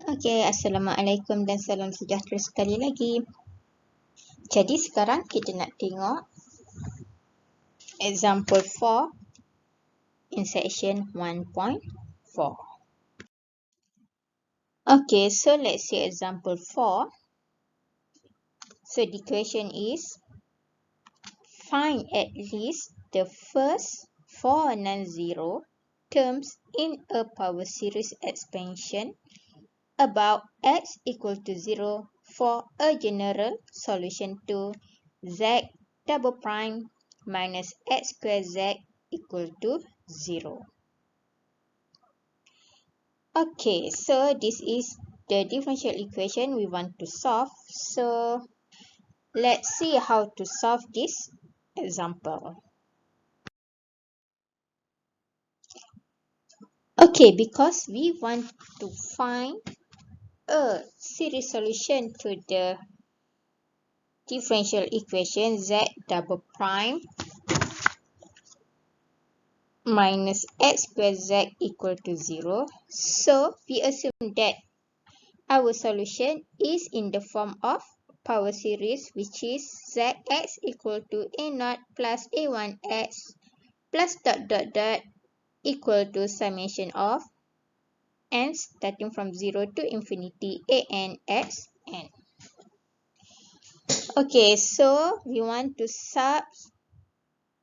Okey, Assalamualaikum dan salam sejahtera sekali lagi. Jadi sekarang kita nak tengok example 4 in section 1.4. Okay, so let's see example 4. So the question is, find at least the first 4 non-zero terms in a power series expansion about x equal to 0 for a general solution to z double prime minus x squared z equal to 0. Okay, so this is the differential equation we want to solve. So let's see how to solve this example. Okay, because we want to find a series solution to the differential equation z double prime minus x squared z equal to 0. So we assume that our solution is in the form of power series, which is zx equal to a0 plus a1x plus dot dot dot equal to summation of n starting from 0 to infinity an x n. Okay, so we want to sub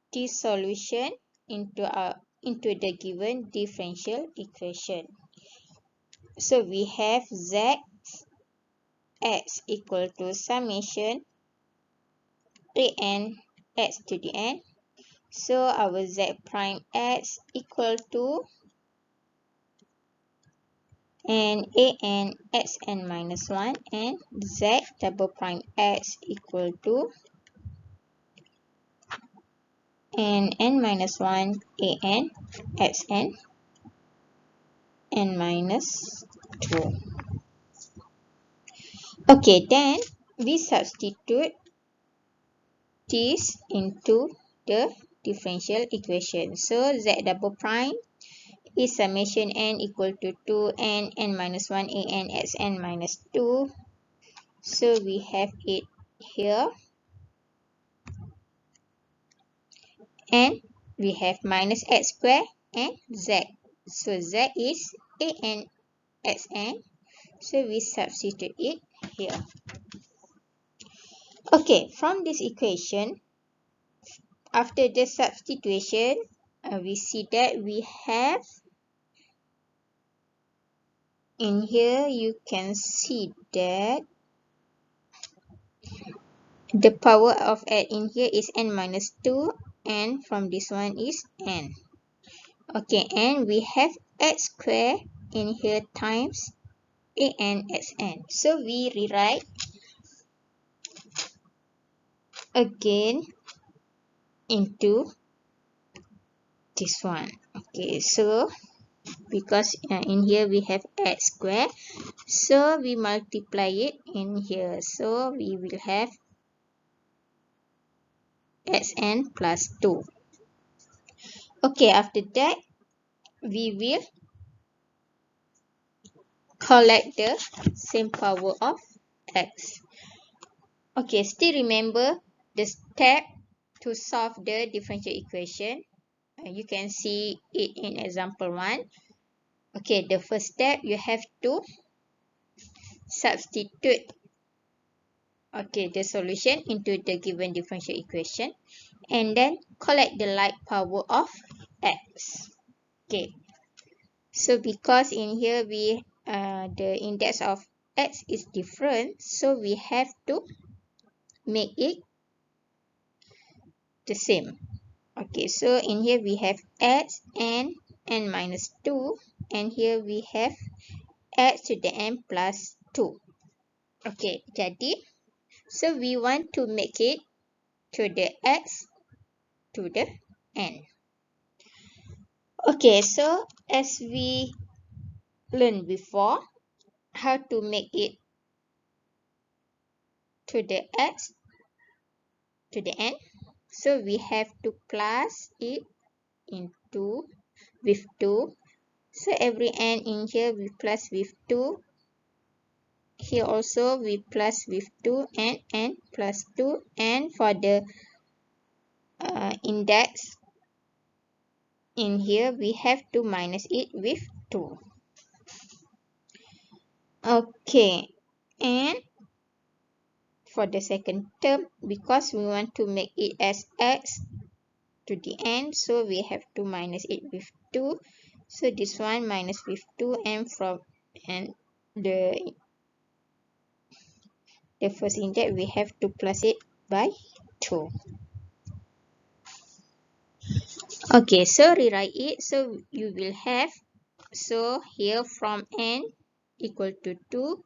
this solution into the given differential equation. So we have z x equal to summation an x to the n. So our z prime x equal to an xn minus 1 and z double prime x equal to an n minus 1 an xn n minus 2. Okay, then we substitute this into the differential equation. So z double prime is summation n equal to 2 n minus 1 an xn minus 2. So we have it here. And we have minus x squared and z. So z is an xn. So we substitute it here. Okay, from this equation, after the substitution, we see that we have in here, you can see that the power of x in here is n minus 2 and from this one is n. Okay, and we have x squared in here times an xn. So we rewrite again into this one. Okay, so because in here we have x squared, so we multiply it in here. So we will have xn plus 2. Okay, after that we will collect the same power of x. Okay, still remember the step to solve the differential equation. You can see it in example 1. Okay, the first step you have to substitute the solution into the given differential equation and then collect the like power of x. Okay, so because in here we the index of x is different, so we have to make it the same. Okay, so in here we have x and n minus 2 and here we have x to the n plus 2. Okay, jadi so we want to make it to the x to the n. Okay, so as we learned before, how to make it to the x to the n. So we have to plus it with 2. So every n in here we plus with 2. here also we plus with 2 and n plus 2, and for the index in here we have to minus it with 2. Okay, and for the second term, because we want to make it as x to the n, so we have to minus it with 2. So this one minus with 2, and from the first index we have to plus it by 2. Okay, so rewrite it. So you will have, so here from n equal to 2,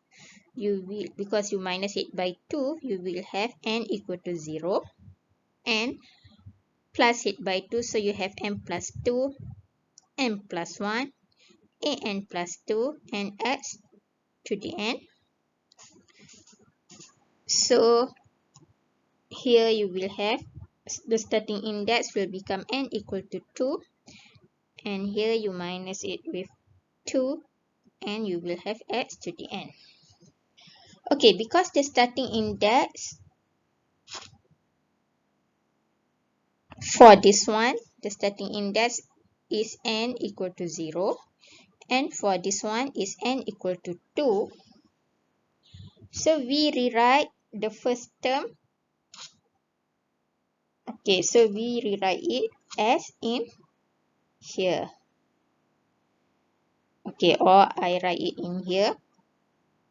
you will, because you minus it by 2, you will have n equal to 0, and plus it by 2, so you have n plus 2, n plus 1, an plus 2, and x to the n. So here you will have the starting index will become n equal to 2, and here you minus it with 2, and you will have x to the n. Okay, because the starting index for this one, the starting index is n equal to 0, and for this one is n equal to 2. So we rewrite the first term. Okay, so we rewrite it as in here. Okay, or I write it in here.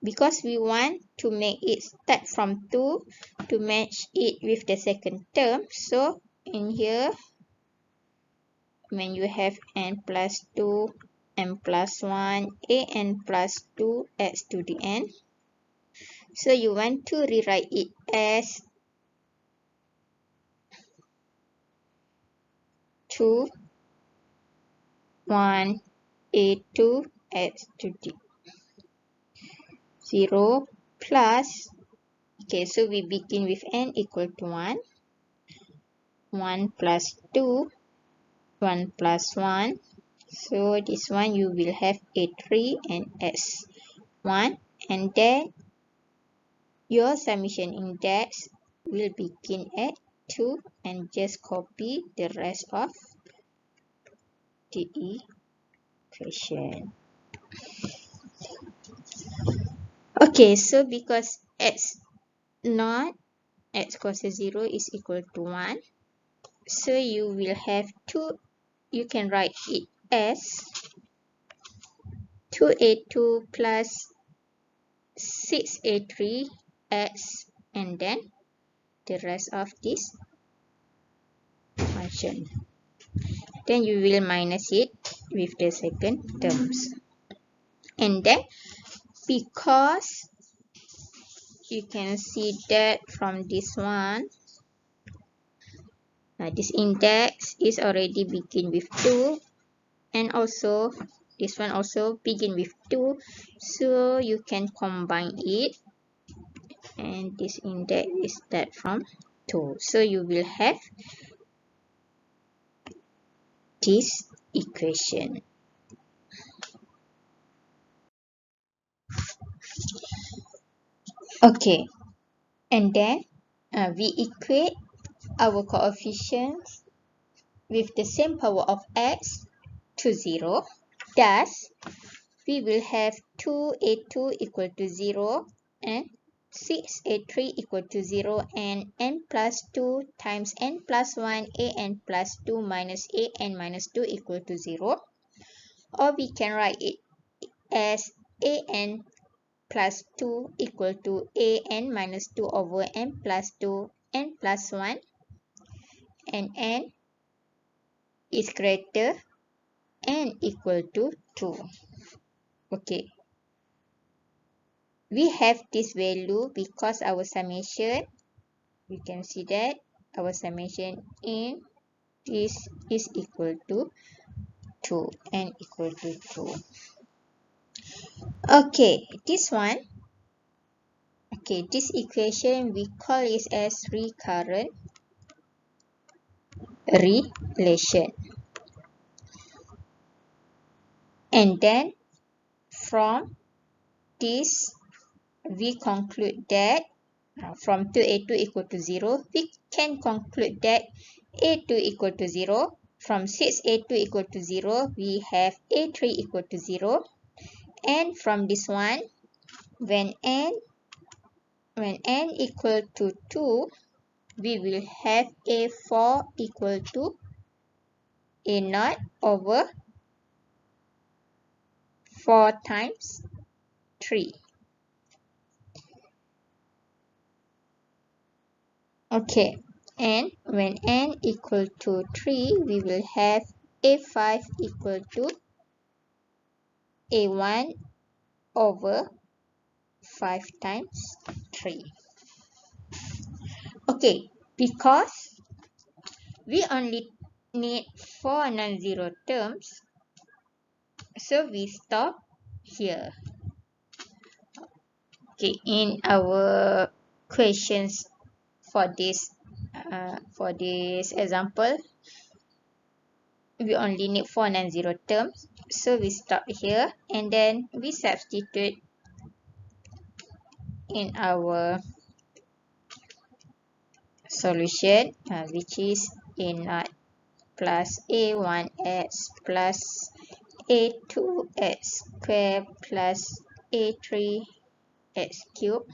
Because we want to make it start from 2 to match it with the second term. So in here, when you have n plus 2, n plus 1, an plus 2, x to the n. So you want to rewrite it as 2, 1, a2, x to the 0 plus, okay, so we begin with n equal to 1, 1 plus 2, 1 plus 1, so this one you will have a3 and s1, and then your summation index will begin at 2, and just copy the rest of the equation. Okay, so because x not x equals to 0 is equal to 1, so you will have 2, you can write it as 2a2 plus 6a3 x, and then the rest of this function. Then you will minus it with the second terms. And then because you can see that from this one, this index is already begin with 2, and also this one also begin with 2, so you can combine it, and this index is start from 2, so you will have this equation. Okay, and then we equate our coefficients with the same power of x to 0. Thus, we will have 2a2 equal to 0 and 6a3 equal to 0, and n plus 2 times n plus 1 an plus 2 minus an minus 2 equal to 0. Or we can write it as an plus 2 equal to an minus 2 over n plus 2 n plus 1, and n is greater n equal to 2. Okay, we have this value because our summation, you can see that our summation in this is equal to 2, n equal to 2. Okay, this one, okay, this equation we call it as recurrent relation. And then from this we conclude that from 2a2 equal to 0, we can conclude that a2 equal to 0. From 6a2 equal to 0, we have a3 equal to 0. And from this one, when n equal to 2, we will have a4 equal to a0 over 4 times 3. Okay, and when n equal to 3, we will have a5 equal to a1 over 5 times 3. Okay, because we only need 4 non-zero terms, so we stop here. Okay, in our questions for this example, we only need 4 non-zero terms, so we stop here and then we substitute in our solution, which is a0 plus a1x plus a2x squared plus a3x cubed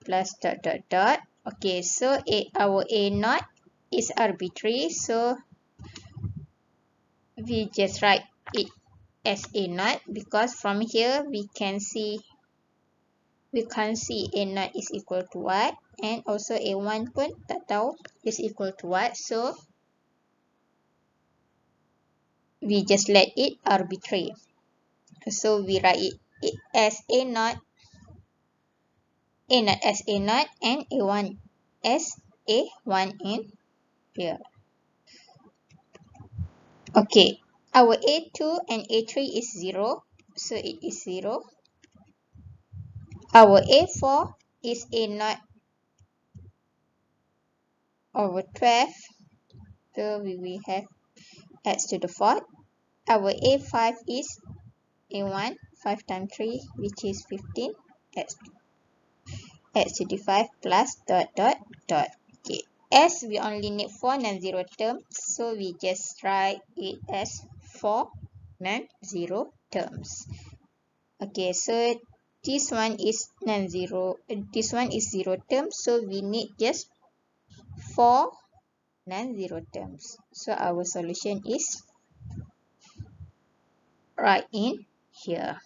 plus dot dot dot. Okay, so our a0 is arbitrary, so we just write it as a0 because from here we can't see a0 is equal to what, and also a1 pun tak tahu is equal to what, so we just let it arbitrary. So we write it as a0 as a0 and a1 as a1 in here. Okay, our a2 and a3 is 0, so it is 0. Our a4 is a0 over 12, so we will have x to the 4th. Our a5 is a1, 5 times 3, which is 15, x to the 5 plus dot dot dot. Okay, as we only need 4 non-zero terms, so we just write it as 4 non-zero terms. Okay, so this one is non-zero, this one is 0 terms, so we need just 4 non-zero terms. So our solution is right in here.